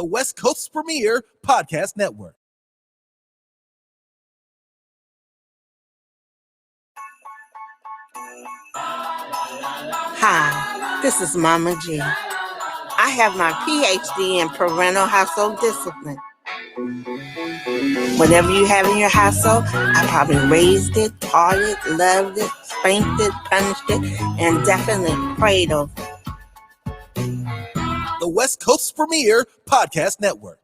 the West Coast's premier podcast network. Hi, this is Mama G. I have my PhD in Parental Household Discipline. Whatever you have in your household, I probably raised it, taught it, loved it, spanked it, punished it, and definitely prayed over it. The West Coast's premier podcast network.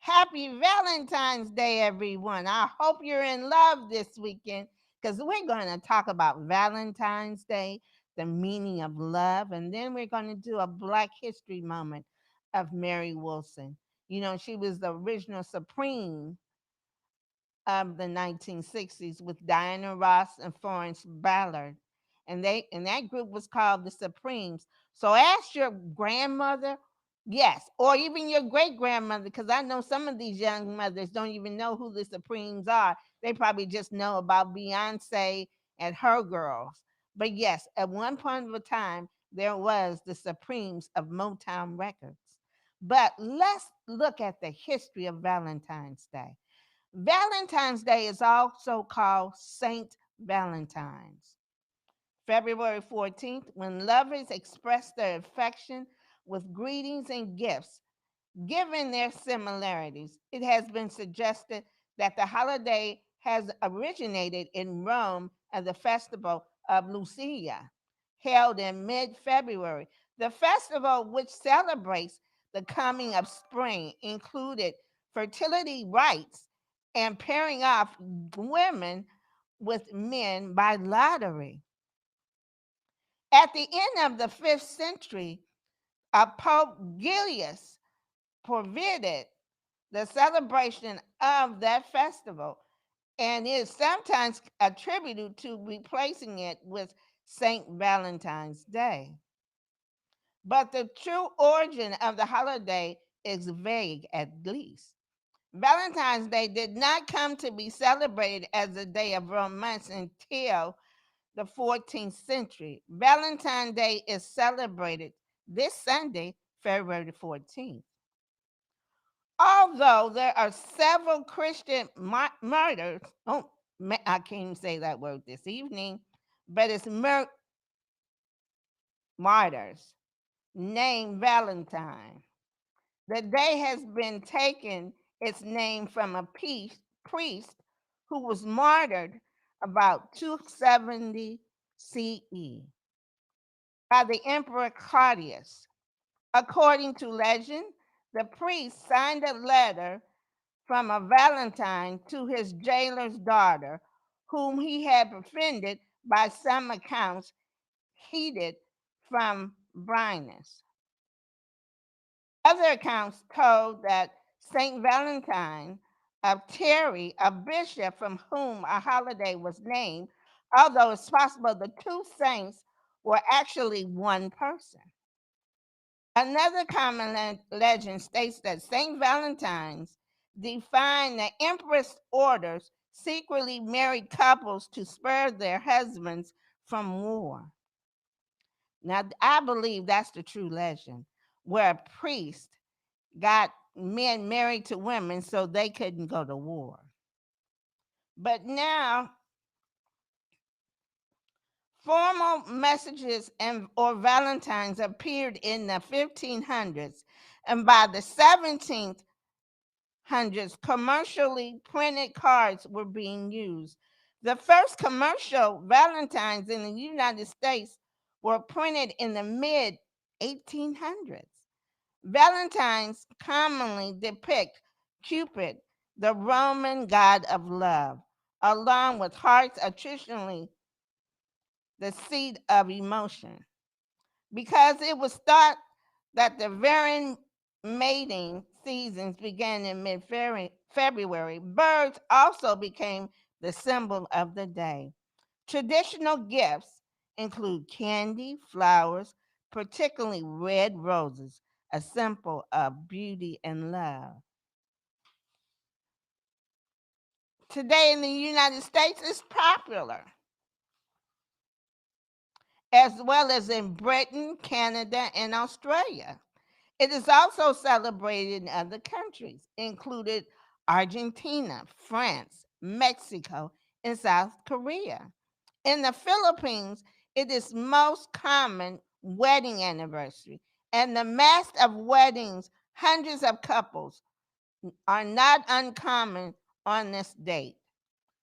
Happy Valentine's Day, everyone. I hope you're in love this weekend because we're going to talk about Valentine's Day, the meaning of love, and then we're going to do a Black History moment of Mary Wilson. You know, she was the original Supreme of the 1960s with Diana Ross and Florence Ballard. And that group was called the Supremes. So ask your grandmother, yes, or even your great grandmother, because I know some of these young mothers don't even know who the Supremes are. They probably just know about Beyonce and her girls. But yes, at one point of a time, there was the Supremes of Motown Records. But let's look at the history of Valentine's Day. Valentine's Day is also called Saint Valentine's. February 14th, when lovers express their affection with greetings and gifts. Given their similarities, it has been suggested that the holiday has originated in Rome as the festival of Lucia, held in mid-February. The festival, which celebrates the coming of spring, included fertility rites and pairing off women with men by lottery. At the end of the 5th century, Pope Gilius prohibited the celebration of that festival and is sometimes attributed to replacing it with St. Valentine's Day. But the true origin of the holiday is vague, at least. Valentine's Day did not come to be celebrated as a day of romance until the 14th century. Valentine's Day is celebrated this Sunday, February 14th. Although there are several Christian martyrs, I can't even say that word this evening, but it's martyrs named Valentine. The day has been taken its name from a priest who was martyred about 270 CE by the Emperor Claudius. According to legend, the priest signed a letter from a Valentine to his jailer's daughter, whom he had befriended by some accounts heated from blindness. Other accounts told that Saint Valentine of Terry, a bishop from whom a holiday was named, although it's possible the two saints were actually one person. Another common legend states that Saint Valentine's defied the empress orders secretly married couples to spare their husbands from war. Now, I believe that's the true legend, where a priest got men married to women so they couldn't go to war. But now, formal messages or Valentines appeared in the 1500s, and by the 1700s, commercially printed cards were being used. The first commercial Valentines in the United States were printed in the mid 1800s. Valentines commonly depict Cupid, the Roman god of love, along with hearts, traditionally the seat of emotion. Because it was thought that the varying mating seasons began in mid-February, birds also became the symbol of the day. Traditional gifts include candy, flowers, particularly red roses, a symbol of beauty and love. Today in the United States, it's popular as well as in Britain, Canada, and Australia. It is also celebrated in other countries, including Argentina, France, Mexico, and South Korea. In the Philippines, it is most common wedding anniversary, and the mass of weddings, hundreds of couples, are not uncommon on this date.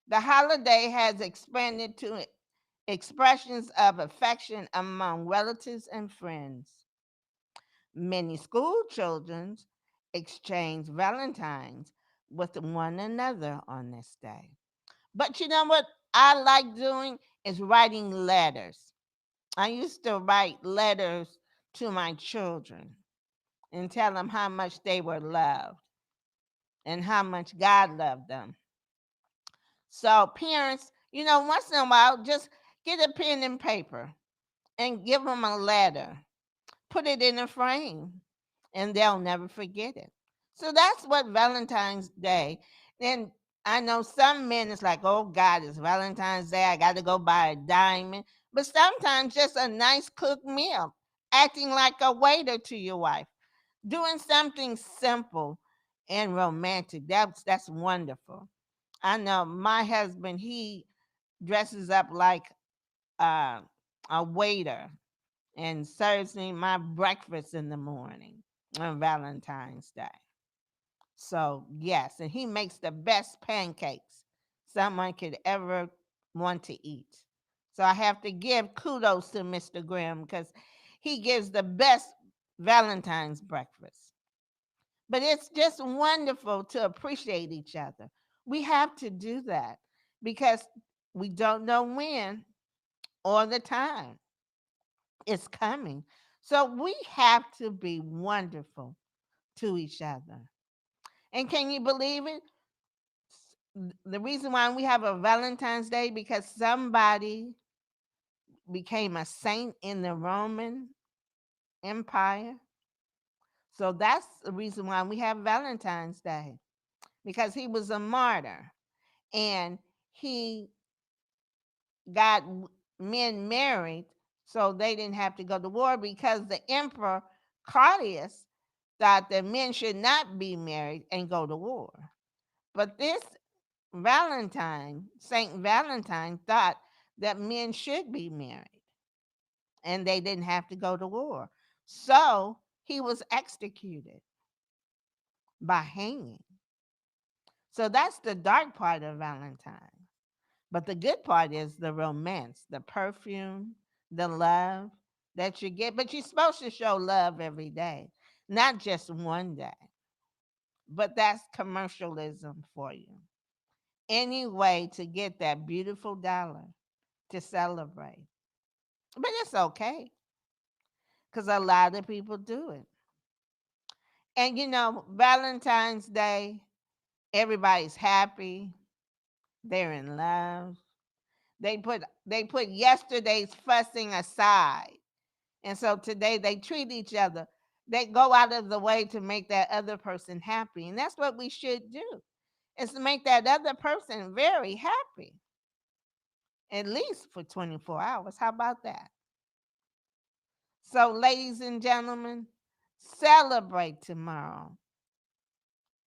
The holiday has expanded to expressions of affection among relatives and friends. Many school children exchange Valentines with one another on this day. But you know what I like doing is writing letters. I used to write letters to my children and tell them how much they were loved and how much God loved them. So, parents, once in a while, just get a pen and paper and give them a letter, put it in a frame, and they'll never forget it. So that's what Valentine's Day. And I know some men is like, oh God, it's Valentine's Day. I got to go buy a diamond. But sometimes just a nice cooked meal, acting like a waiter to your wife, doing something simple and romantic. That's wonderful. I know my husband, he dresses up like uh, a waiter and serves me my breakfast in the morning on Valentine's Day. So, yes, and he makes the best pancakes someone could ever want to eat. So, I have to give kudos to Mr. Graham because he gives the best Valentine's breakfast. But it's just wonderful to appreciate each other. We have to do that because we don't know when or the time it's coming. So we have to be wonderful to each other. And can you believe it? The reason why we have a Valentine's Day because somebody became a saint in the Roman Empire. So that's the reason why we have Valentine's Day because he was a martyr and he got men married so they didn't have to go to war because the emperor Claudius thought that men should not be married and go to war. But this Valentine, Saint Valentine, thought that men should be married and they didn't have to go to war. So he was executed by hanging. So that's the dark part of Valentine. But the good part is the romance, the perfume, the love that you get. But you're supposed to show love every day, not just one day. But that's commercialism for you. Any way to get that beautiful dollar to celebrate. But it's okay because a lot of people do it. And Valentine's Day, everybody's happy, they're in love. They put yesterday's fussing aside. And so today they treat each other. They go out of the way to make that other person happy. And that's what we should do. Is to make that other person very happy. At least for 24 hours. How about that? So, ladies and gentlemen, celebrate tomorrow.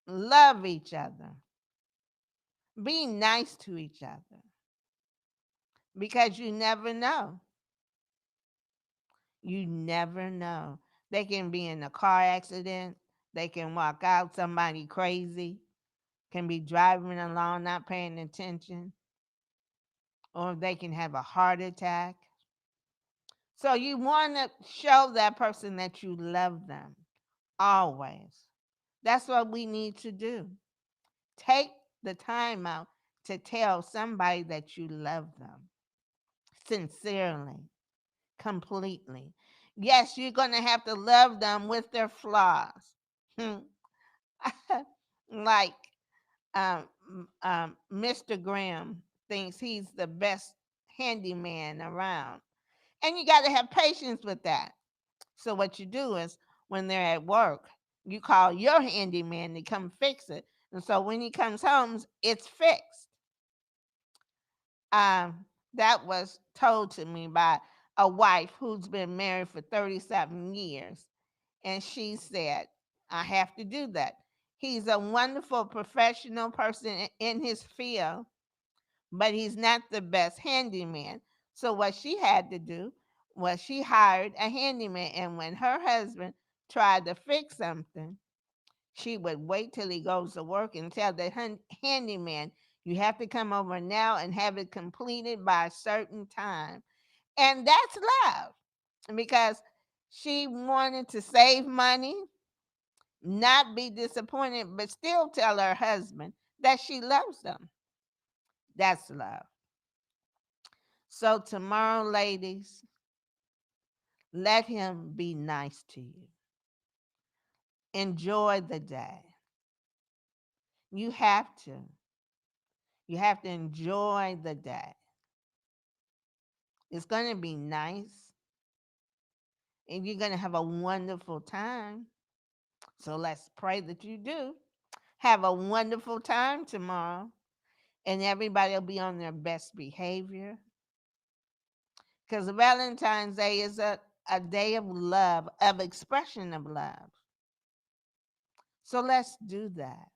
Love each other. Be nice to each other. Because you never know. You never know. They can be in a car accident. They can walk out somebody crazy. Can be driving along not paying attention. Or they can have a heart attack. So you want to show that person that you love them always. That's what we need to do. Take the time out to tell somebody that you love them sincerely, completely. Yes, you're going to have to love them with their flaws. Like Mr. Graham thinks he's the best handyman around. And you got to have patience with that. So what you do is when they're at work, you call your handyman to come fix it. And so when he comes home, it's fixed. That was told to me by a wife who's been married for 37 years. And she said, I have to do that. He's a wonderful professional person in his field, but he's not the best handyman. So what she had to do was she hired a handyman. And when her husband tried to fix something, she would wait till he goes to work and tell the handyman, you have to come over now and have it completed by a certain time. And that's love, because she wanted to save money, not be disappointed, but still tell her husband that she loves him. That's love. So tomorrow, ladies, let him be nice to you. Enjoy the day. You have to. You have to enjoy the day. It's going to be nice and you're going to have a wonderful time. So let's pray that you do. Have a wonderful time tomorrow, and everybody will be on their best behavior. Because Valentine's Day is a day of love, of expression of love. So let's do that.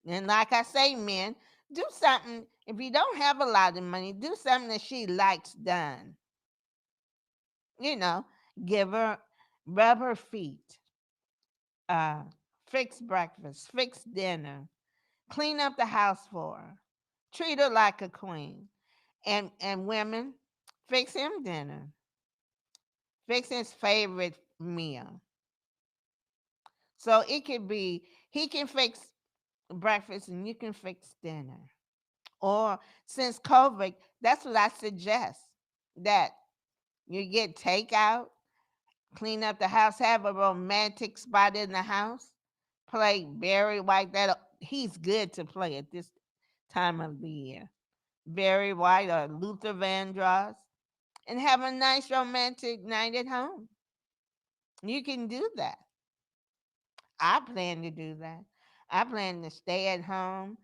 And like I say, men, do something. If you don't have a lot of money, do something that she likes done. You know, give her, rub her feet, uh, fix breakfast, fix dinner, clean up the house for her, treat her like a queen. And women, fix him dinner, fix his favorite meal. So it could be he can fix breakfast and you can fix dinner. Or since COVID, that's what I suggest, that you get takeout, clean up the house, have a romantic spot in the house, play Barry White. That he's good to play at this time of the year. Barry White or Luther Vandross, and have a nice romantic night at home. You can do that. I plan to do that. I plan to stay at home,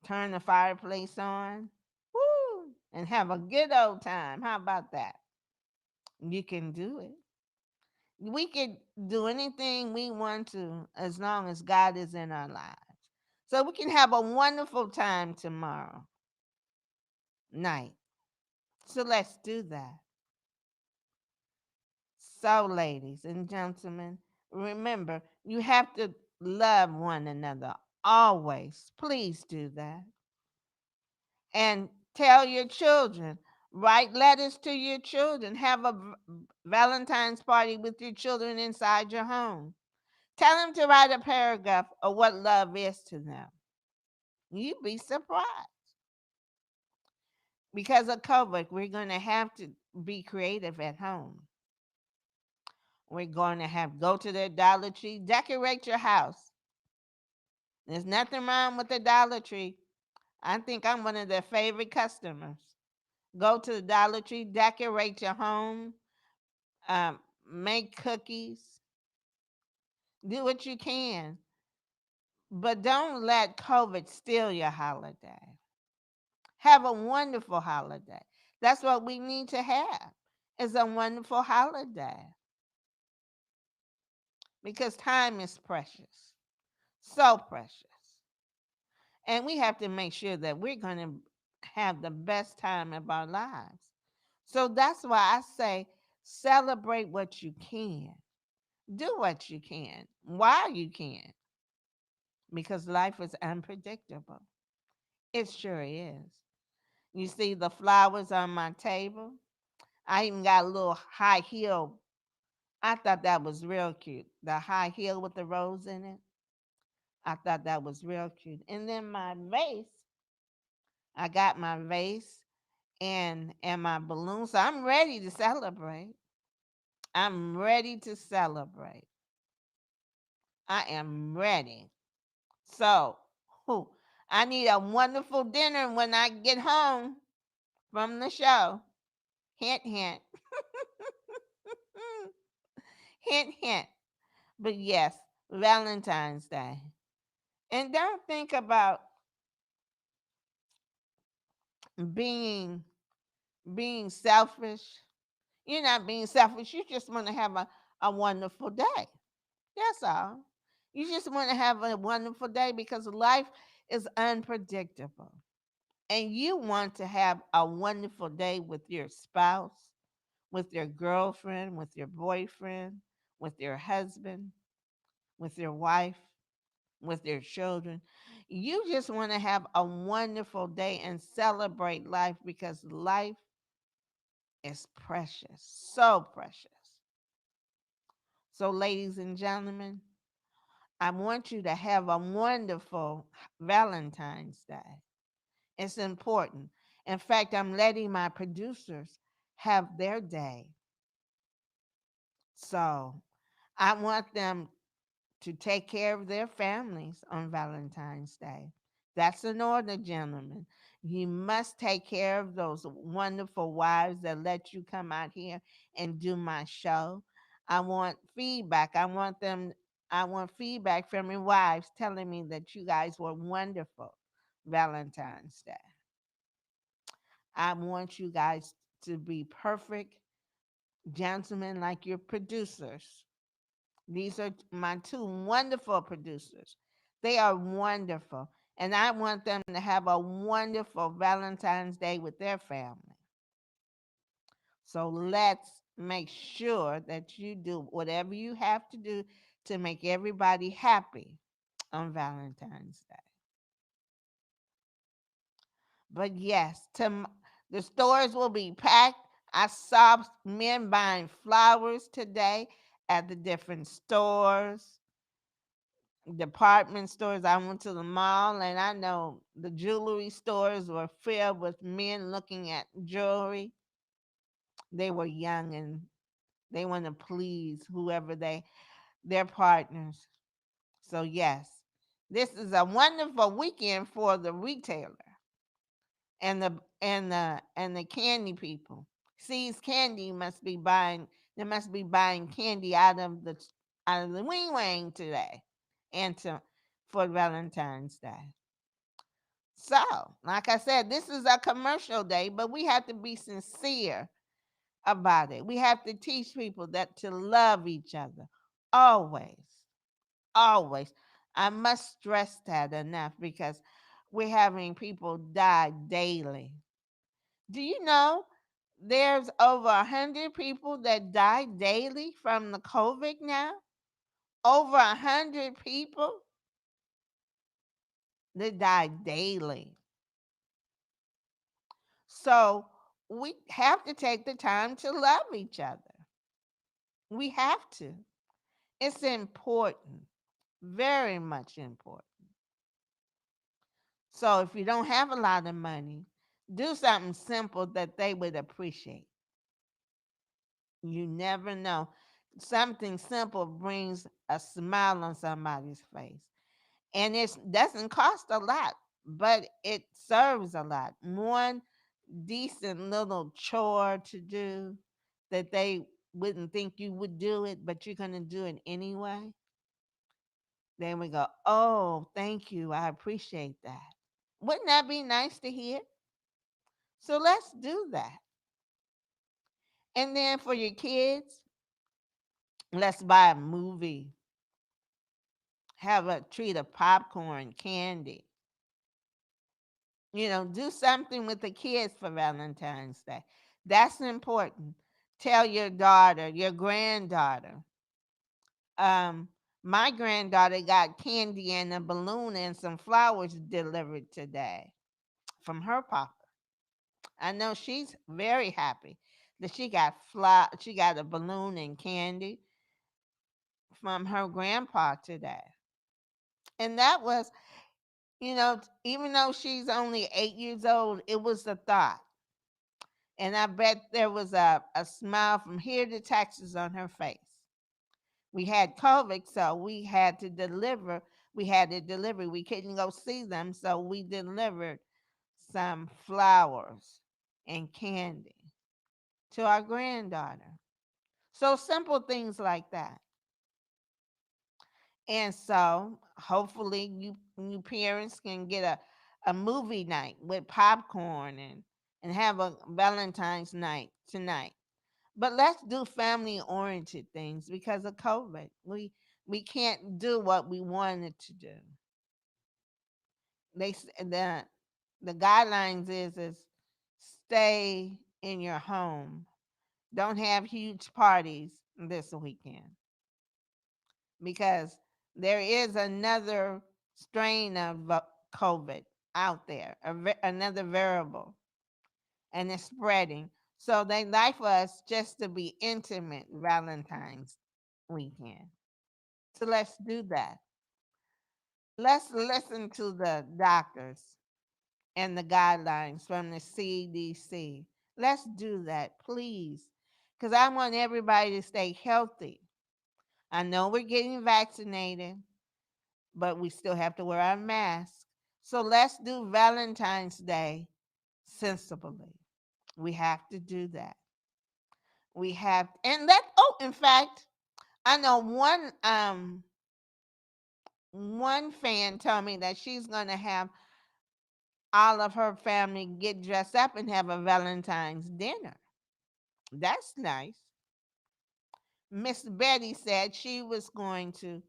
turn the fireplace on, woo, and have a good old time. How about that? You can do it. We can do anything we want to as long as God is in our lives. So we can have a wonderful time tomorrow night. So let's do that. So, ladies and gentlemen, remember, you have to love one another always. Please do that. And tell your children, write letters to your children, have a Valentine's party with your children inside your home. Tell them to write a paragraph of what love is to them. You'd be surprised. Because of COVID, we're going to have to be creative at home. We're going to have go to the Dollar Tree, decorate your house. There's nothing wrong with the Dollar Tree. I think I'm one of their favorite customers. Go to the Dollar Tree, decorate your home, make cookies, do what you can. But don't let COVID steal your holiday. Have a wonderful holiday. That's what we need to have, is a wonderful holiday. Because time is precious. So precious. And we have to make sure that we're going to have the best time of our lives. So that's why I say celebrate what you can. Do what you can while you can. Because life is unpredictable. It sure is. You see the flowers on my table? I even got a little high heel. I thought that was real cute. The high heel with the rose in it. I thought that was real cute. And then my vase, I got my vase and my balloon. So I'm ready to celebrate. I'm ready to celebrate. I am ready. So, whew, I need a wonderful dinner when I get home from the show. Hint, hint. Hint, hint. But yes, Valentine's Day. And don't think about being being selfish. You're not being selfish. You just want to have a wonderful day. That's all. You just want to have a wonderful day because life is unpredictable. And you want to have a wonderful day with your spouse, with your girlfriend, with your boyfriend, with your husband, with your wife, with your children. You just want to have a wonderful day and celebrate life because life is precious, so precious. So, ladies and gentlemen, I want you to have a wonderful Valentine's Day. It's important. In fact, I'm letting my producers have their day. So I want them to take care of their families on Valentine's Day. That's an order, gentlemen. You must take care of those wonderful wives that let you come out here and do my show. I want feedback. I want feedback from your wives telling me that you guys were wonderful Valentine's Day. I want you guys to be perfect gentlemen like your producers. These are my two wonderful producers. They are wonderful. And I want them to have a wonderful Valentine's Day with their family. So let's make sure that you do whatever you have to do to make everybody happy on Valentine's Day. But yes, the stores will be packed. I saw men buying flowers today at the different stores, department stores. I went to the mall and I know the jewelry stores were filled with men looking at jewelry. They were young and they want to please whoever their partners. So yes, this is a wonderful weekend for the retailer and the candy people. Sees candy must be buying. They must be buying candy out of the wing wang today, and for Valentine's Day. So, like I said, this is a commercial day, but we have to be sincere about it. We have to teach people that to love each other always, always. I must stress that enough because we're having people die daily. Do you know there's over 100 people that die daily from the COVID now? Over 100 people that die daily. So we have to take the time to love each other. We have to. It's important, very much important. So if you don't have a lot of money, do something simple that they would appreciate. You never know. Something simple brings a smile on somebody's face. And it doesn't cost a lot, but it serves a lot. One decent little chore to do that they wouldn't think you would do it, but you're going to do it anyway. Then we go, oh, thank you. I appreciate that. Wouldn't that be nice to hear? So let's do that. And then for your kids, let's buy a movie, have a treat of popcorn, candy. Do something with the kids for Valentine's Day. That's important. Tell your daughter, your granddaughter. Um, my granddaughter got candy and a balloon and some flowers delivered today from her papa. I know she's very happy that she got a balloon and candy from her grandpa today. And that was, even though she's only 8 years old, it was a thought. And I bet there was a smile from here to Texas on her face. We had COVID, so we had to deliver. We had it delivered. We couldn't go see them, so we delivered some flowers and candy to our granddaughter. So simple things like that. And so hopefully you parents can get a movie night with popcorn and have a Valentine's night tonight. But let's do family-oriented things because of COVID. We can't do what we wanted to do. The guidelines is stay in your home. Don't have huge parties this weekend because there is another strain of COVID out there, another variable, and it's spreading. So they like for us just to be intimate Valentine's weekend. So let's do that. Let's listen to the doctors and the guidelines from the CDC. Let's do that, please, because I want everybody to stay healthy. I know we're getting vaccinated, but we still have to wear our mask. So let's do Valentine's Day sensibly. We have to do that. We have, and that. Oh, in fact, I know one fan told me that she's gonna have all of her family get dressed up and have a Valentine's dinner. That's nice. Miss Betty said she was going to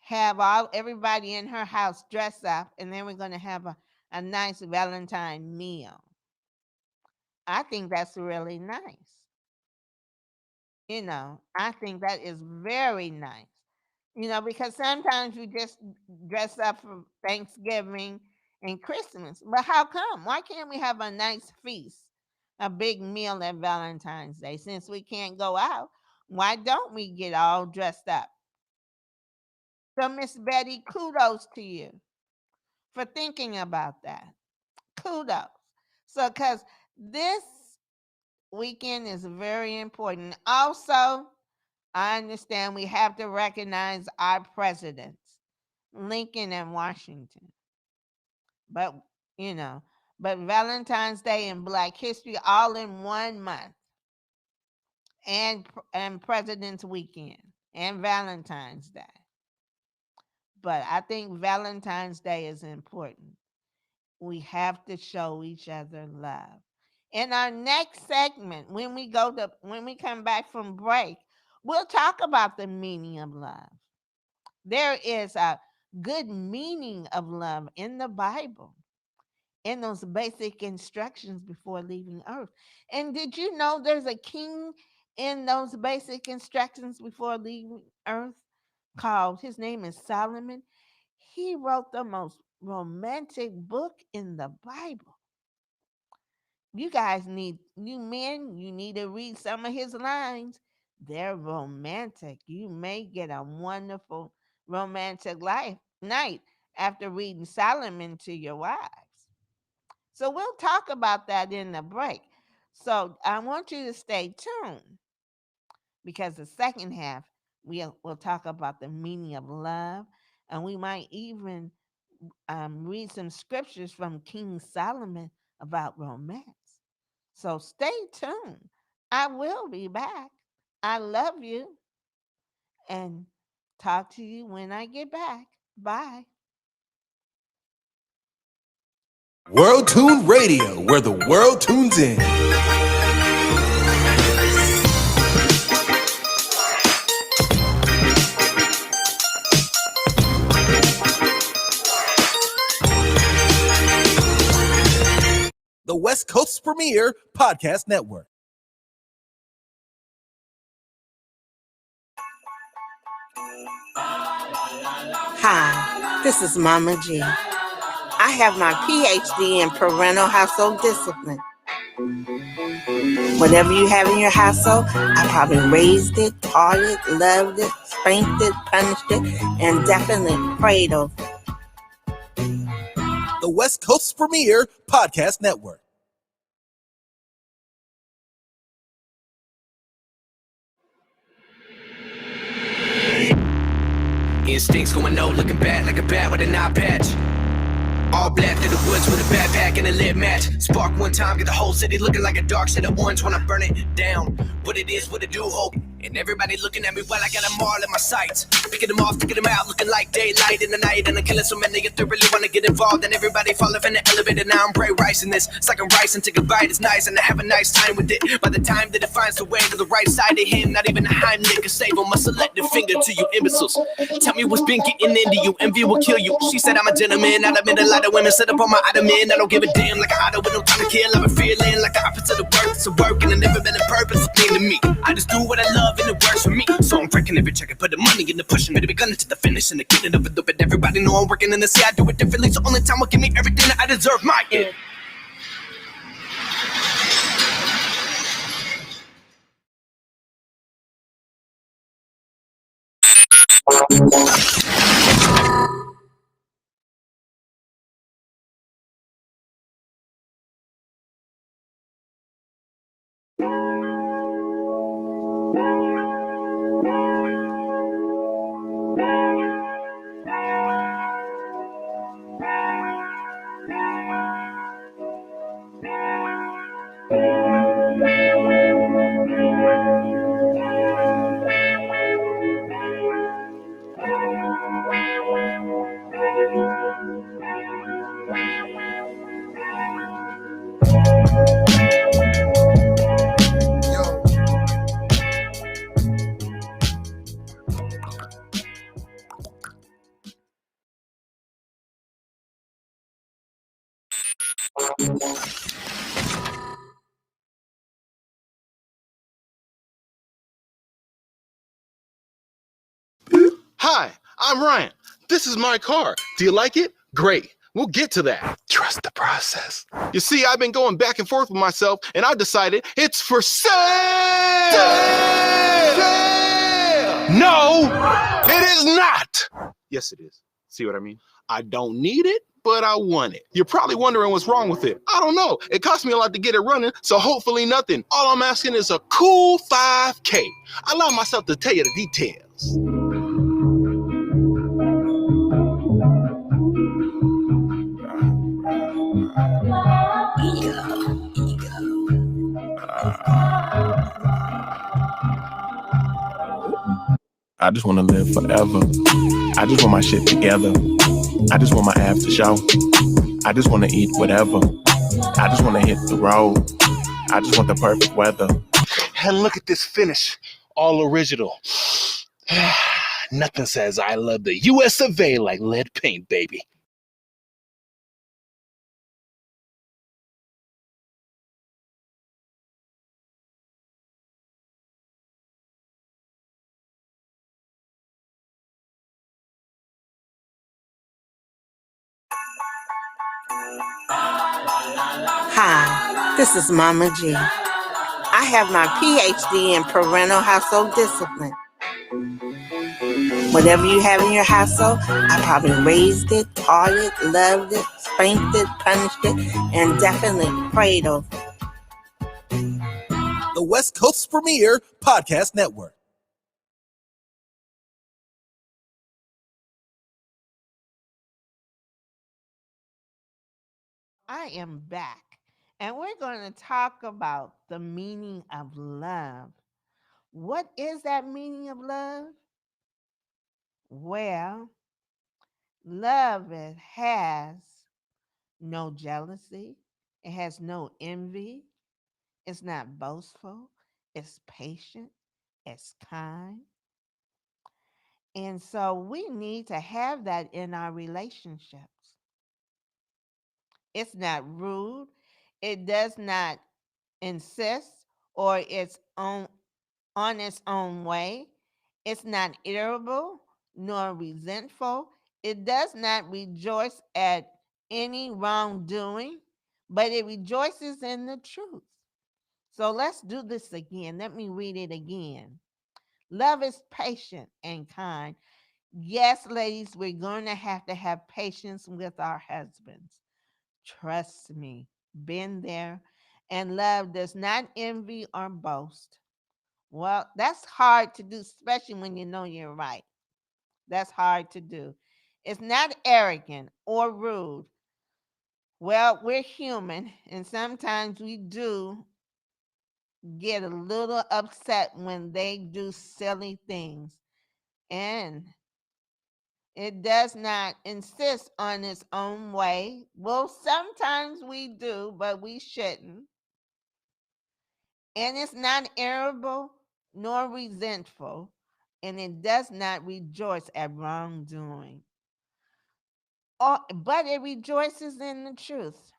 have everybody in her house dress up, and then we're going to have a nice Valentine meal. I think that's really nice. I think that is very nice. Because sometimes we just dress up for Thanksgiving and Christmas. But how come? Why can't we have a nice feast, a big meal at Valentine's Day? Since we can't go out, why don't we get all dressed up? So, Miss Betty, kudos to you for thinking about that. Kudos. So, because this weekend is very important. Also, I understand we have to recognize our presidents, Lincoln and Washington. But, but Valentine's Day and Black History all in 1 month. And President's Weekend and Valentine's Day. But I think Valentine's Day is important. We have to show each other love. In our next segment, when we come back from break, we'll talk about the meaning of love. There is a good meaning of love in the Bible, in those basic instructions before leaving earth. And did you know there's a king in those basic instructions before leaving earth his name is Solomon? He wrote the most romantic book in the Bible. You men, you need to read some of his lines. They're romantic. You may get a wonderful romantic night after reading Solomon to your wives. So we'll talk about that in the break. So I want you to stay tuned because the second half, we'll talk about the meaning of love, and we might even read some scriptures from King Solomon about romance. So stay tuned. I will be back. I love you, and talk to you when I get back. Bye. World Tune Radio, where the world tunes in. The West Coast's premier podcast network. Hi, this is Mama G. I have my PhD in parental household discipline. Whatever you have in your household, I probably raised it, taught it, loved it, spanked it, punished it, and definitely prayed over it. The West Coast's premier podcast network. Instincts going no, looking bad like a bat with an eye patch. All black through the woods with a backpack and a lit match. Spark one time, get the whole city looking like a dark shade of orange when I burn it down. What it is, what it do, hope. And everybody looking at me while I got them all in my sights. Picking them off, picking them out, looking like daylight in the night. And I'm killing so many if they really wanna get involved. And everybody falling from the elevator, now I'm bright rice in this. It's like I'm rice and take a bite, it's nice. And I have a nice time with it. By the time that it finds the way to the right side of him, not even a Heimlich can save him. A selective finger to you imbeciles. Tell me what's been getting into you, envy will kill you. She said I'm a gentleman, I'd admit a lot of women set up on my ottoman. I don't give a damn, like an auto with no time to kill. I'm a feeling like the opposite of work, it's a work. And I never been a purpose thing to me. I just do what I love and it works for me. So I'm breaking every check and put the money in the pushing me to be gunning to the finish and the getting of it. But everybody know I'm working in the sea, I do it differently. So only time will give me everything that I deserve, my end. Hi, I'm Ryan. This is my car. Do you like it? Great. We'll get to that. Trust the process. You see, I've been going back and forth with myself, and I decided it's for sale! Sale! No, it is not. Yes, it is. See what I mean? I don't need it, but I want it. You're probably wondering what's wrong with it. I don't know. It cost me a lot to get it running, so hopefully nothing. All I'm asking is a cool 5K. Allow myself to tell you the details. I just want to live forever. I just want my shit together. I just want my after show. I just want to eat whatever. I just want to hit the road. I just want the perfect weather. And look at this finish. All original. Nothing says I love the US of A like lead paint, baby. Hi, this is Mama G. I have my PhD in parental household discipline. Whatever you have in your household, I probably raised it, taught it, loved it, spanked it, punished it, and definitely prayed over it. The West Coast's premier podcast network. I am back, and we're going to talk about the meaning of love. What is that meaning of love? Well, love has no jealousy, it has no envy, it's not boastful, it's patient, it's kind. And so we need to have that in our relationships. It's not rude, it does not insist or it's on its own way. It's not irritable nor resentful. It does not rejoice at any wrongdoing, but it rejoices in the truth. So let's do this again. Let me read it again. Love is patient and kind. Yes, ladies, we're going to have patience with our husbands. Trust me, been there. And love does not envy or boast. Well, that's hard to do, especially when you know you're right. That's hard to do. It's not arrogant or rude. Well, we're human, and sometimes we do get a little upset when they do silly things. And it does not insist on its own way. Well, sometimes we do, but we shouldn't. And it's not irritable nor resentful, and it does not rejoice at wrongdoing. But it rejoices in the truth.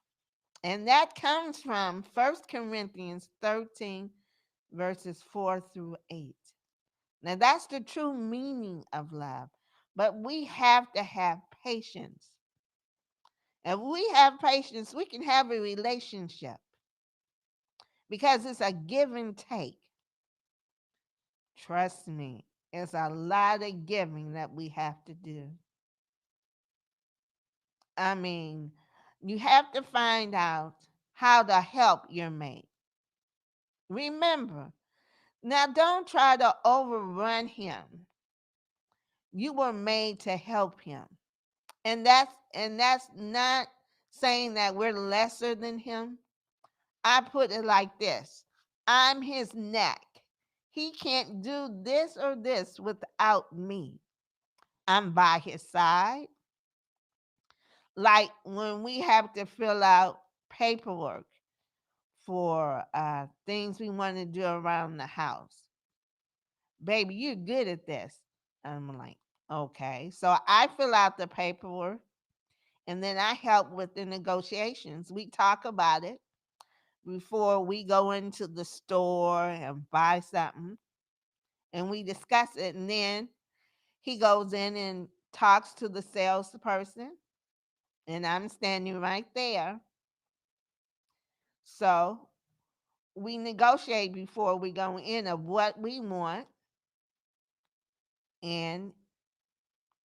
And that comes from 1 Corinthians 13, verses 4 through 8. Now, that's the true meaning of love. But we have to have patience. If we have patience, we can have a relationship because it's a give and take. Trust me, it's a lot of giving that we have to do. I mean, you have to find out how to help your mate. Remember, now don't try to overrun him. You were made to help him. And that's not saying that we're lesser than him. I put it like this. I'm his neck. He can't do this or this without me. I'm by his side. Like when we have to fill out paperwork for things we want to do around the house. Baby, you're good at this. I'm like, okay. So I fill out the paperwork and then I help with the negotiations. We talk about it before we go into the store and buy something, and we discuss it. And then he goes in and talks to the salesperson, and I'm standing right there. So we negotiate before we go in of what we want, and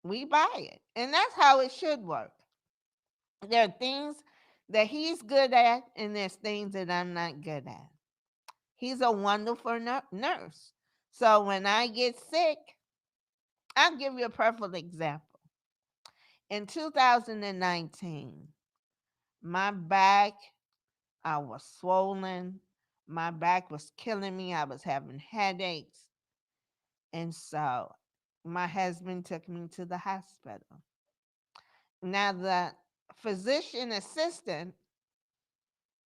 we buy it. And that's how it should work. There are things that he's good at, and there's things that I'm not good at. He's a wonderful nurse. So when I get sick, I'll give you a perfect example. In 2019, my back, I was swollen. My back was killing me. I was having headaches. And so my husband took me to the hospital. Now, the physician assistant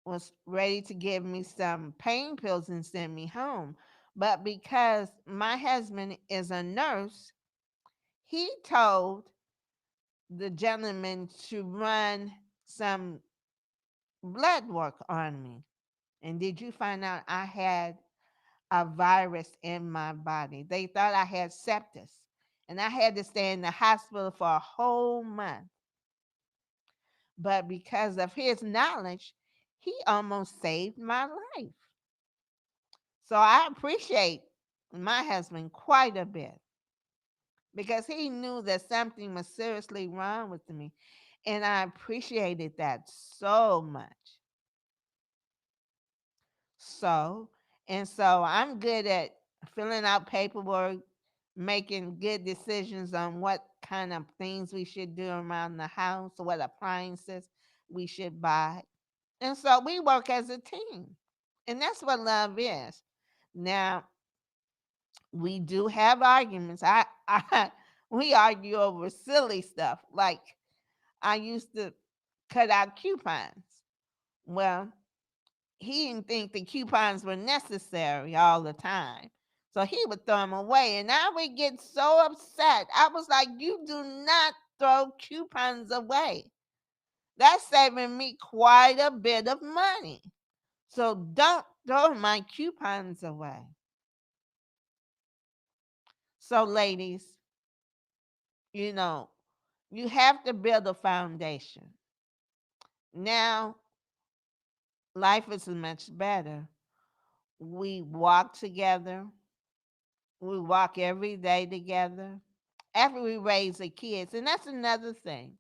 was ready to give me some pain pills and send me home. But because my husband is a nurse, he told the gentleman to run some blood work on me. And did you find out I had a virus in my body? They thought I had sepsis. And I had to stay in the hospital for a whole month. But because of his knowledge, he almost saved my life. So I appreciate my husband quite a bit because he knew that something was seriously wrong with me. And I appreciated that so much. So, and so I'm good at filling out paperwork, making good decisions on what kind of things we should do around the house, what appliances we should buy. And so we work as a team. And that's what love is. Now, we do have arguments. We argue over silly stuff. Like I used to cut out coupons. Well, he didn't think the coupons were necessary all the time. So he would throw them away. And I would get so upset. I was like, you do not throw coupons away. That's saving me quite a bit of money. So don't throw my coupons away. So, ladies, you know, you have to build a foundation. Now, life is much better. We walk together, we walk every day together after we raise the kids. And that's another thing.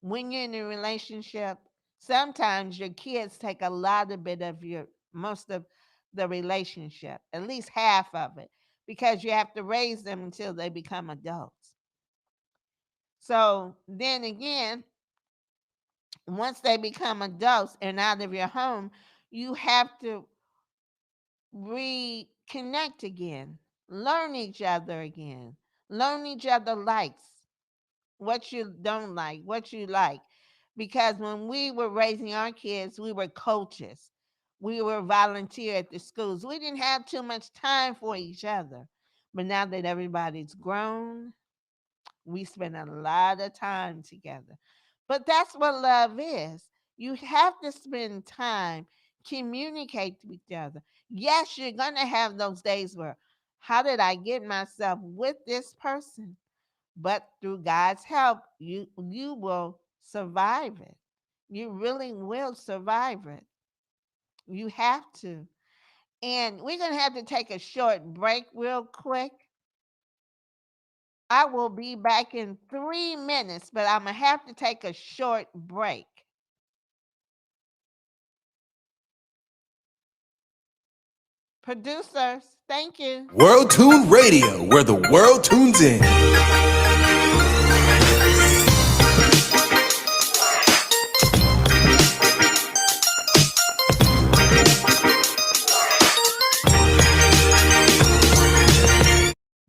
When you're in a relationship, sometimes your kids take a lot of bit of your most of the relationship, at least half of it, because you have to raise them until they become adults. So then again, once they become adults and out of your home, you have to reconnect again, learn each other again, learn each other likes, what you don't like, what you like. Because when we were raising our kids, we were coaches. We were volunteer at the schools. We didn't have too much time for each other. But now that everybody's grown, we spend a lot of time together. But that's what love is. You have to spend time, communicate with each other. Yes, you're going to have those days where, how did I get myself with this person? But through God's help, you will survive it. You really will survive it. You have to. And we're going to have to take a short break real quick. I will be back in 3 minutes, but I'm going to have to take a short break. Producers, thank you. World Tune Radio, where the world tunes in.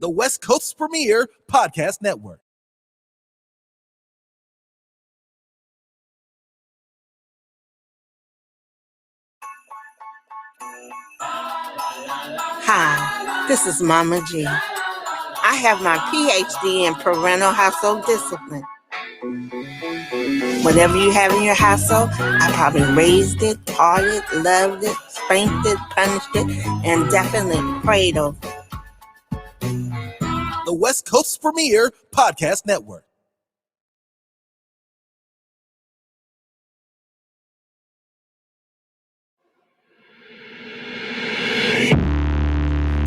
The West Coast's premier podcast network. Hi, this is Mama G. I have my PhD in parental household discipline. Whatever you have in your household, I probably raised it, taught it, loved it, spanked it, punished it, and definitely prayed over it. The West Coast's premier podcast network.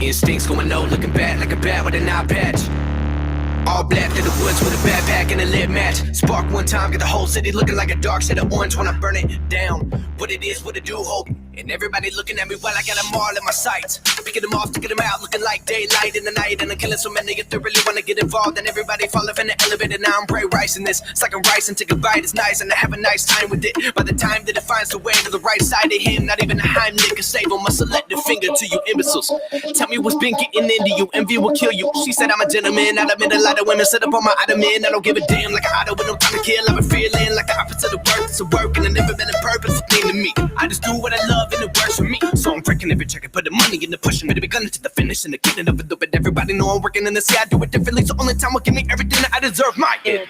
Instincts going low, looking bad like a bat with an eye patch. All black through the woods with a backpack and a lit match. Spark one time, get the whole city looking like a dark shade of orange when I burn it down. What it is, what it do, hope. And everybody looking at me while I got them all in my sights. Picking them off, taking them out, looking like daylight in the night. And I'm killing so many if they really wanna get involved. And everybody falling from the elevator, now I'm Bray Rice in this. It's like I'm rice and take a bite, it's nice. And I have a nice time with it. By the time that it finds the way to the right side of him, not even a Heimlich can save him. A selective finger to you imbeciles. Tell me what's been getting into you, envy will kill you. She said I'm a gentleman, I admit a lot of women set up on my ottoman. I don't give a damn like an auto with no time to kill. I've been feeling like the opposite of work, it's a work. And I've never been a purpose thing to me. I just do what I love and it works for me. So I'm freaking every check and put the money in the pushing me to be gunning to the finish and the getting of it. But everybody know I'm working in the sea, I do it differently. So only time will give me everything that I deserve. My end.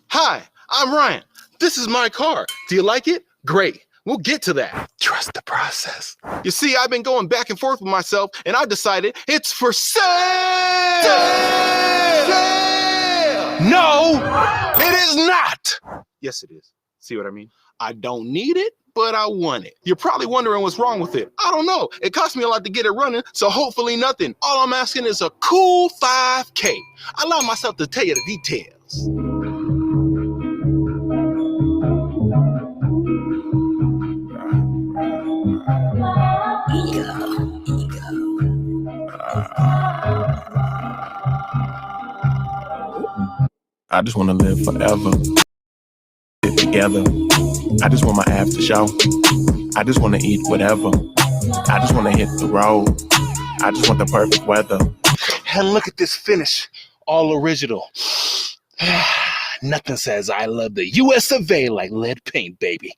Hi, I'm Ryan. This is my car. Do you like it? Great. We'll get to that. Trust the process. You see, I've been going back and forth with myself, and I decided it's for sale! Sale! No, it is not! Yes, it is. See what I mean? I don't need it, but I want it. You're probably wondering what's wrong with it. I don't know. It cost me a lot to get it running, so hopefully nothing. All I'm asking is a cool $5K. I allow myself to tell you the details. I just want to live forever. Get together. I just want my after show. I just want to eat whatever. I just want to hit the road. I just want the perfect weather. And look at this finish. All original. Nothing says I love the US of A like lead paint, baby.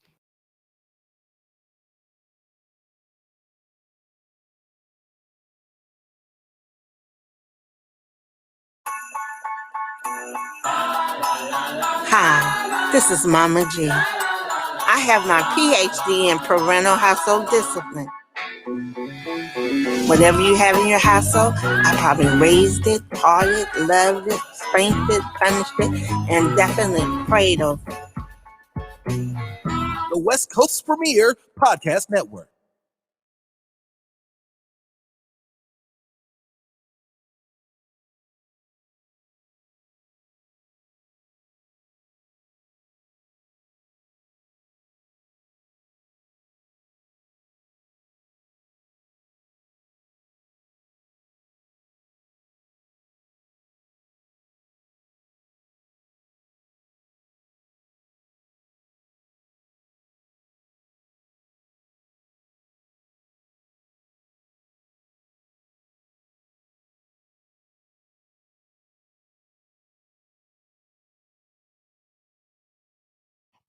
Hi, this is Mama G. I have my PhD in parental household discipline. Whatever you have in your household, I probably raised it, taught it, loved it, spanked it, punished it, and definitely prayed over it. The West Coast's premier podcast network.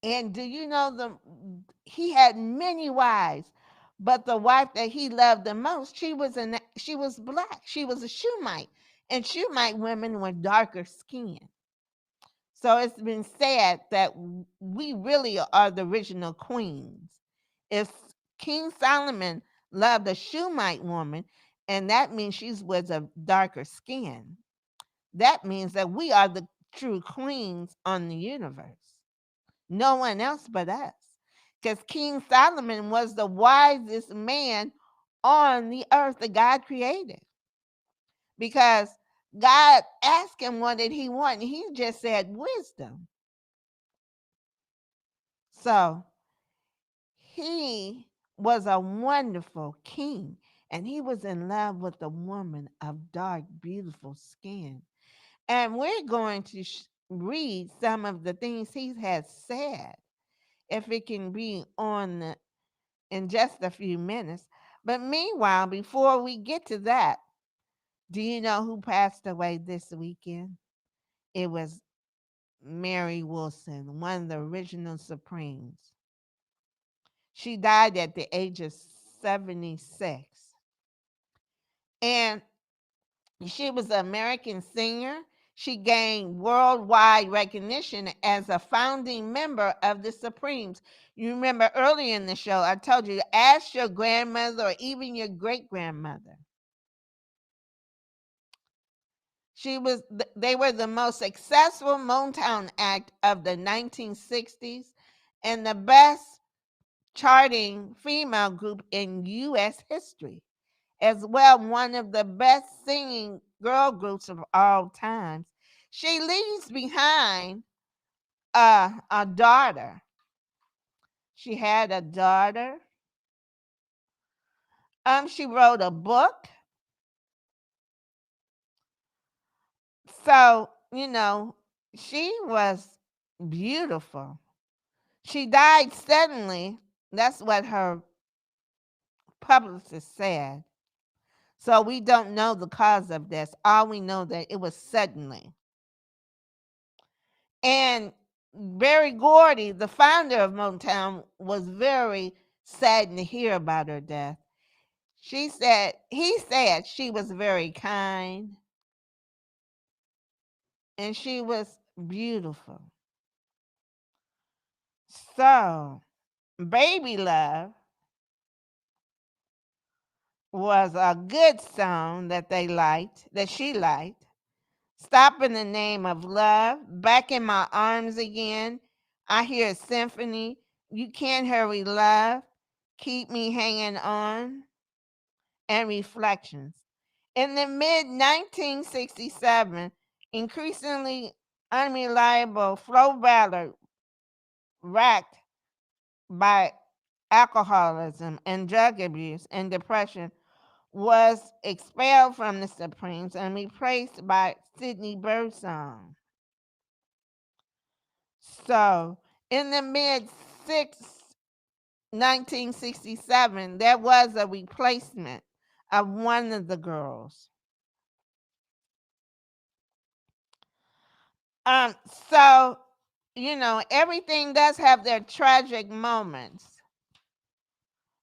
And do you know he had many wives, but the wife that he loved the most, she was black. She was a Shumite, and Shumite women were darker skinned. So it's been said that we really are the original queens. If King Solomon loved a Shumite woman, and that means she was a darker skin, that means that we are the true queens on the universe. No one else but us. Because King Solomon was the wisest man on the earth that God created. Because God asked him what did he want, and he just said wisdom. So he was a wonderful king, and he was in love with a woman of dark, beautiful skin. And we're going to read some of the things he has said, if it can be on in just a few minutes. But meanwhile, before we get to that, do you know who passed away this weekend? It was Mary Wilson, one of the original Supremes. She died at the age of 76. And she was an American singer. She gained worldwide recognition as a founding member of the Supremes. You remember earlier in the show, I told you to ask your grandmother or even your great grandmother. They were the most successful Motown act of the 1960s and the best charting female group in U.S. history, as well one of the best singing girl groups of all times. She leaves behind a daughter. She had a daughter. She wrote a book. So, she was beautiful. She died suddenly. That's what her publicist said. So we don't know the cause of this. All we know that it was suddenly. And Berry Gordy, the founder of Motown, was very saddened to hear about her death. He said she was very kind and she was beautiful. So, Baby Love was a good song that she liked. Stop in the Name of Love, Back in My Arms Again, I Hear a Symphony, You Can't Hurry Love, Keep Me Hanging On, and Reflections. In the mid 1967, increasingly unreliable Flo Ballard, racked by alcoholism and drug abuse and depression, was expelled from the Supremes and replaced by Sidney Birdsong. So, in the mid 1967, there was a replacement of one of the girls. So, everything does have their tragic moments.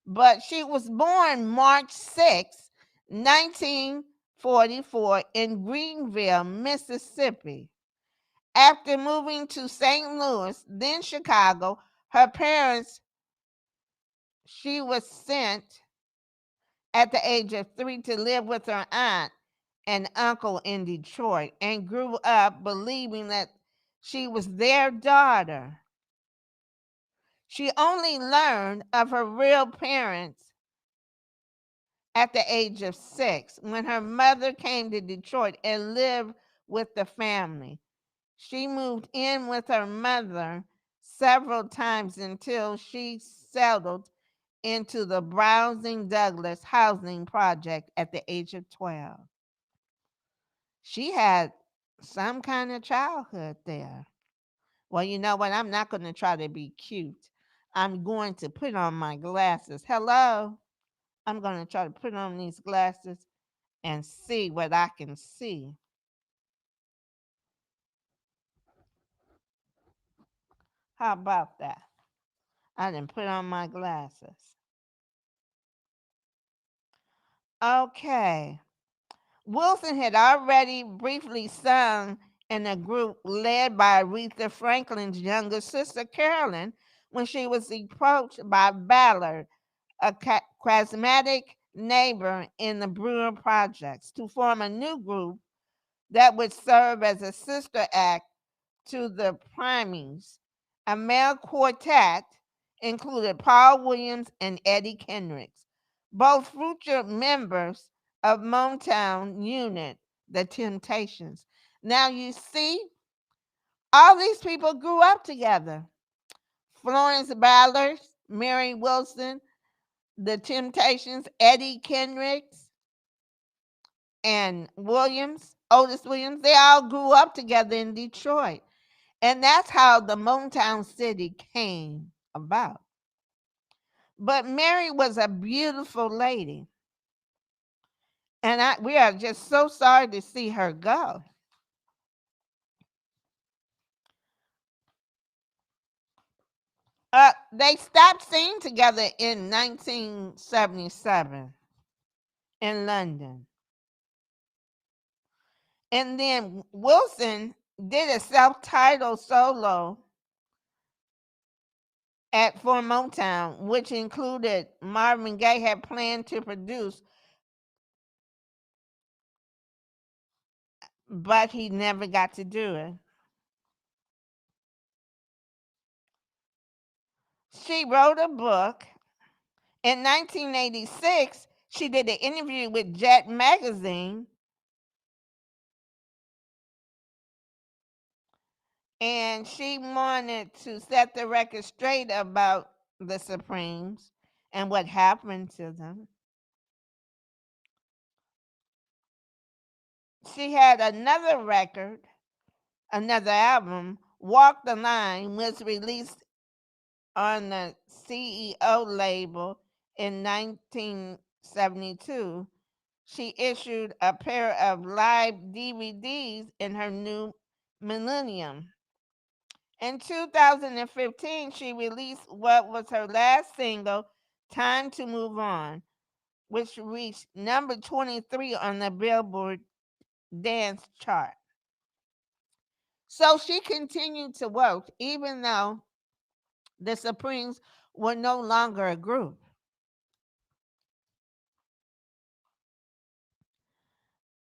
But she was born March 6, 1944 in Greenville, Mississippi. After moving to St. Louis, then Chicago, her parents, she was sent at the age of 3 to live with her aunt and uncle in Detroit and grew up believing that she was their daughter. She only learned of her real parents at the age of 6 when her mother came to Detroit and lived with the family. She moved in with her mother several times until she settled into the Brownsing Douglas housing project at the age of 12. She had some kind of childhood there. Well, you know what? I'm not going to try to be cute. I'm going to put on my glasses. Hello? I'm going to try to put on these glasses and see what I can see. How about that? I didn't put on my glasses. Okay. Wilson had already briefly sung in a group led by Aretha Franklin's younger sister, Carolyn, when she was approached by Ballard, a charismatic neighbor in the Brewer Projects, to form a new group that would serve as a sister act to the Primies. A male quartet included Paul Williams and Eddie Kendricks, both future members of Motown unit, The Temptations. Now you see, all these people grew up together. Florence Ballard, Mary Wilson, The Temptations, Eddie Kendricks, and Otis Williams, they all grew up together in Detroit. And that's how the Motown City came about. But Mary was a beautiful lady. And we are just so sorry to see her go. They stopped singing together in 1977 in London. And then Wilson did a self-titled solo for Motown, which included Marvin Gaye had planned to produce, but he never got to do it. She wrote a book. In 1986, she did an interview with Jet Magazine, and she wanted to set the record straight about the Supremes and what happened to them. She had another record, another album, Walk the Line, was released on the CEO label in 1972. She issued a pair of live DVDs in her new millennium. In 2015, she released what was her last single, Time to Move On, which reached number 23 on the Billboard dance chart. So she continued to work even though the Supremes were no longer a group.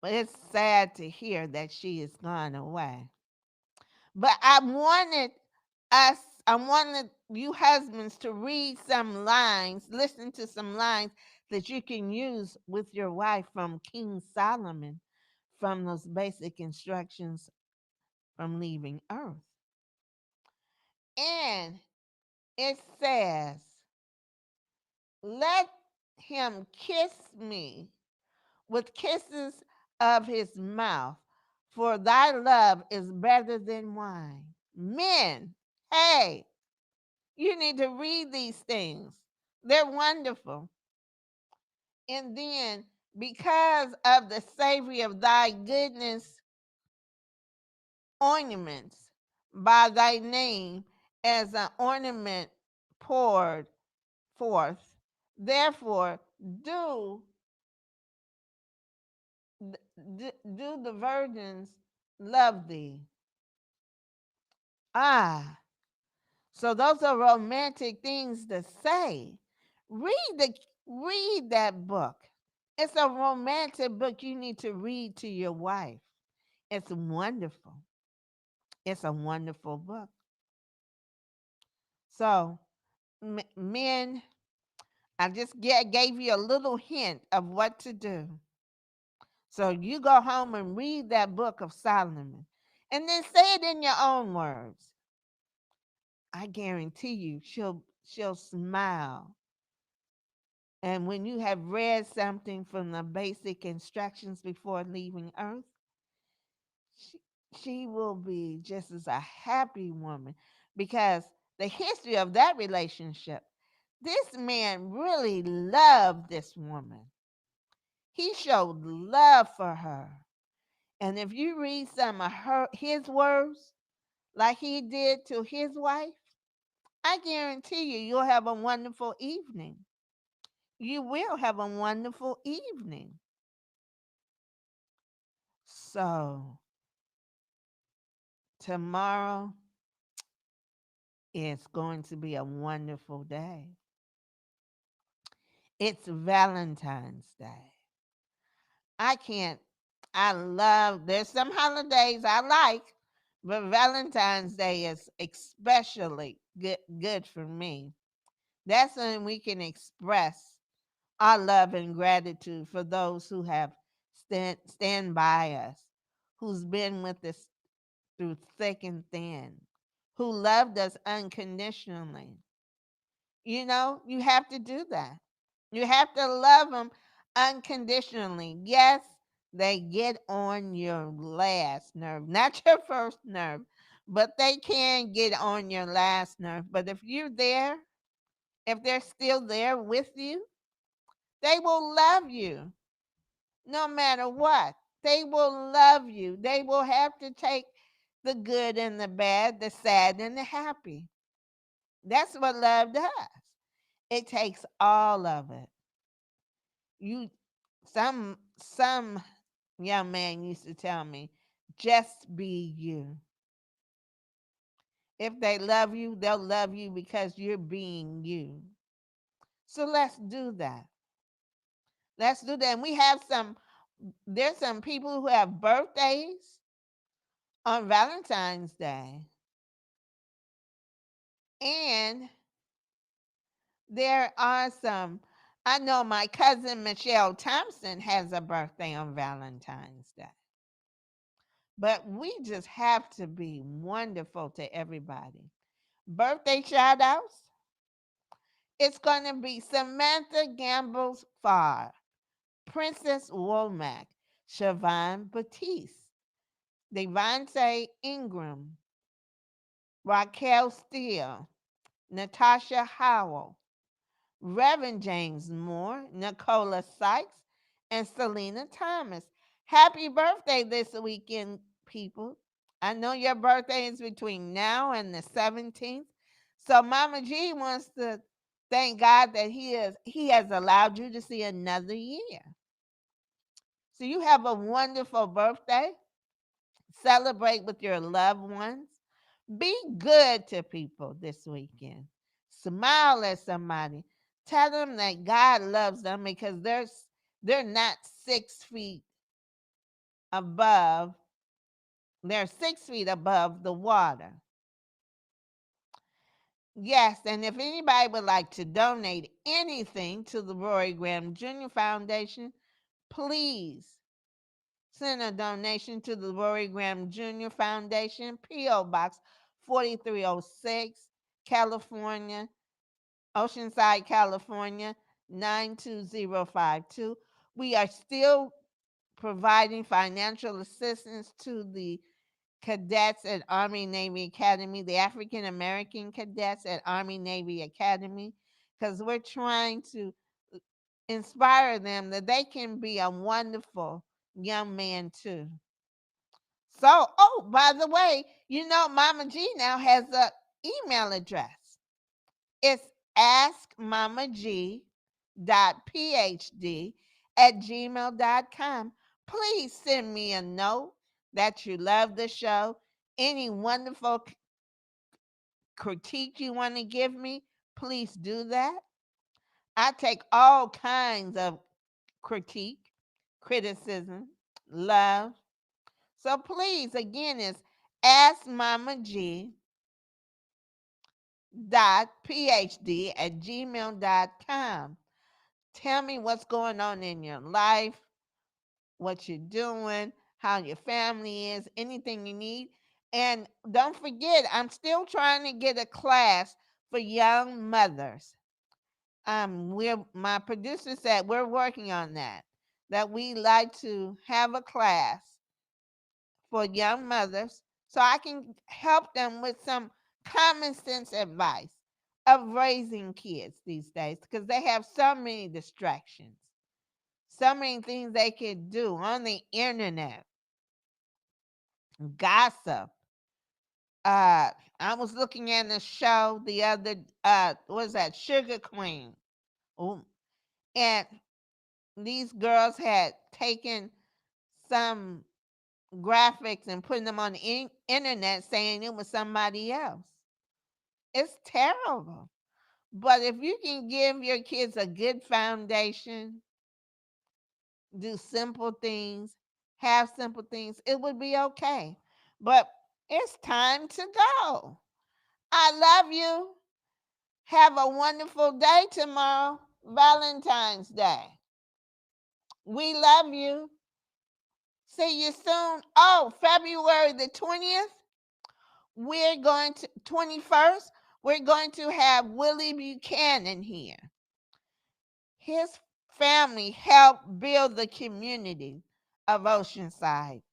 But it's sad to hear that she has gone away. But us, I wanted you husbands to read some lines, listen to some lines that you can use with your wife from King Solomon from those basic instructions from leaving earth. And it says, let him kiss me with kisses of his mouth, for thy love is better than wine. Men, hey, you need to read these things. They're wonderful. And then, because of the savory of thy goodness, ornaments by thy name as an ornament poured forth. Therefore, do do the virgins love thee? Ah, so those are romantic things to say. Read the read that book. It's a romantic book you need to read to your wife. It's wonderful. It's a wonderful book. So, men, I just gave you a little hint of what to do. So you go home and read that book of Solomon and then say it in your own words. I guarantee you she'll smile. And when you have read something from the basic instructions before leaving earth, she, she will be just as a happy woman because the history of that relationship, this man really loved this woman. He showed love for her. And if you read some of his words like he did to his wife, I guarantee you you'll have a wonderful evening. You will have a wonderful evening. So, tomorrow is going to be a wonderful day. It's Valentine's Day. I can't, I love, there's some holidays I like, but Valentine's Day is especially good for me. That's when we can express our love and gratitude for those who have stand by us, who's been with us through thick and thin, who loved us unconditionally. You know, you have to do that. You have to love them unconditionally. Yes, they get on your last nerve, not your first nerve, but they can get on your last nerve. But if you're there, if they're still there with you, they will love you no matter what. They will love you. They will have to take the good and the bad, the sad and the happy. That's what love does. It takes all of it. You some young man used to tell me, just be you. If they love you, they'll love you because you're being you. So let's do that. Let's do that. And there's some people who have birthdays on Valentine's Day. And there are some, I know my cousin Michelle Thompson has a birthday on Valentine's Day. But we just have to be wonderful to everybody. Birthday shout outs. It's going to be Samantha Gamble's Farr, Princess Womack, Siobhan Batiste, Devontae Ingram, Raquel Steele, Natasha Howell, Reverend James Moore, Nicola Sykes, and Selena Thomas. Happy birthday this weekend, people. I know your birthday is between now and the 17th. So Mama G wants to thank God that he has allowed you to see another year. So you have a wonderful birthday. Celebrate with your loved ones. Be good to people this weekend. Smile at somebody. Tell them that God loves them because they're not 6 feet above. They're 6 feet above the water. Yes, and if anybody would like to donate anything to the Rory Graham Jr. Foundation, please send a donation to the Rory Graham Jr. Foundation, P.O. Box 4306, California, Oceanside, California, 92052. We are still providing financial assistance to the cadets at Army Navy Academy, the African American cadets at Army Navy Academy, because we're trying to inspire them that they can be a wonderful young man too. So, oh, by the way, you know, Mama G now has a email address. It's askmamag.phd@gmail.com. Please send me a note that you love the show, any wonderful critique you want to give me, please do that. I take all kinds of critique, criticism, love. So please, again, it's askmamag.phd@gmail.com. Tell me what's going on in your life, what you're doing, how your family is, anything you need. And don't forget, I'm still trying to get a class for young mothers. My producer said we're working on that. That we like to have a class for young mothers so I can help them with some common sense advice of raising kids these days because they have so many distractions, so many things they can do on the internet, gossip. I was looking at a show the other what was that, Sugar Queen. Ooh. And these girls had taken some graphics and putting them on the internet saying it was somebody else. It's terrible. But if you can give your kids a good foundation, do simple things, have simple things, it would be okay. But it's time to go. I love you. Have a wonderful day tomorrow, Valentine's Day. We love you. See you soon. Oh, February the 20th, we're going to 21st, we're going to have Willie Buchanan here. His family helped build the community of Oceanside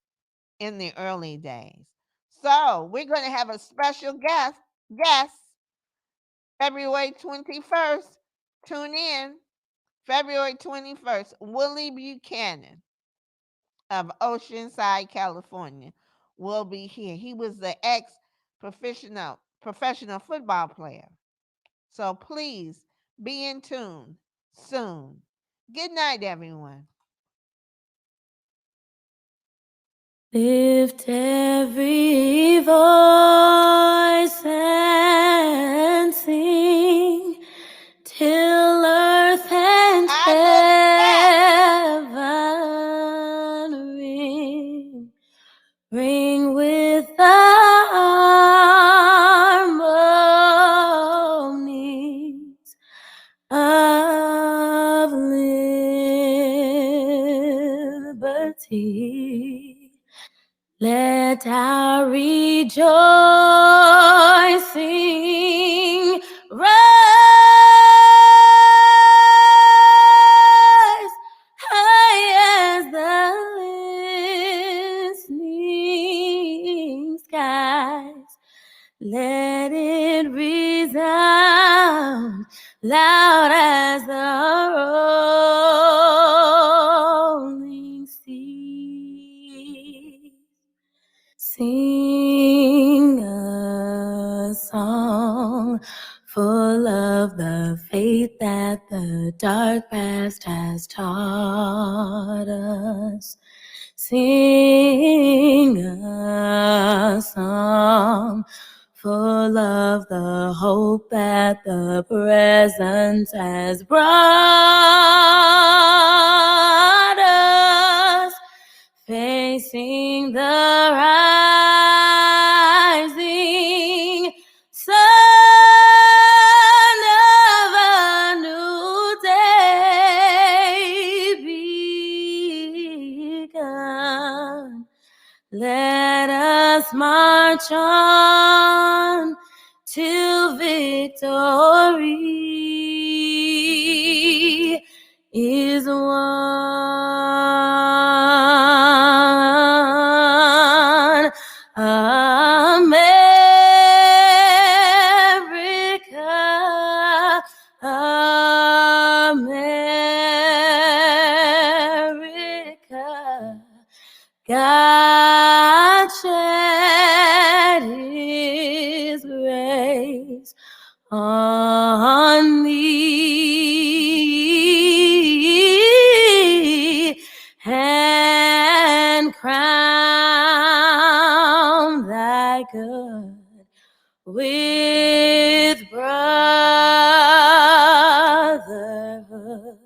in the early days. So we're going to have a special guest February 21st. Tune in. February 21st, Willie Buchanan of Oceanside, California, will be here. He was the ex professional football player. So please be in tune soon. Good night, everyone. Lift every voice and sing till earth and heaven ring. Ring with the harmonies of liberty. Let our rejoicing rise high as the listening skies. Let it resound loud as the rolling sea. Sing a song full of the faith that the dark past has taught us. Sing a song full of the hope that the present has brought us. Facing the rising sun of a new day begun. Let us march on till victory is won. America, America, God shed his grace on thee and crown thy good with with brotherhood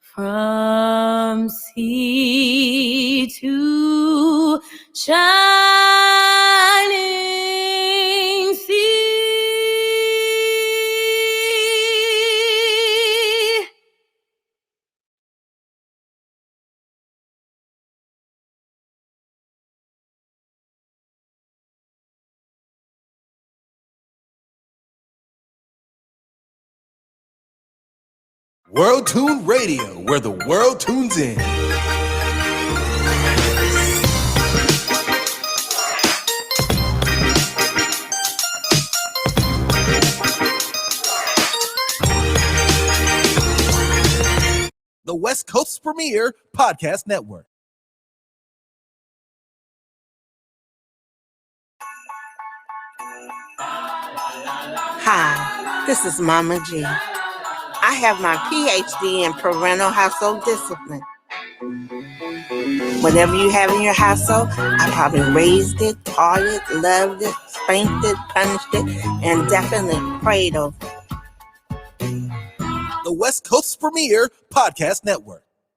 from sea to shining sea. World Tune Radio, where the world tunes in. The West Coast's premier podcast network. Hi, this is Mama G. I have my PhD in parental household discipline. Whatever you have in your household, I probably raised it, taught it, loved it, spanked it, punished it, and definitely prayed over it. The West Coast's premier podcast network.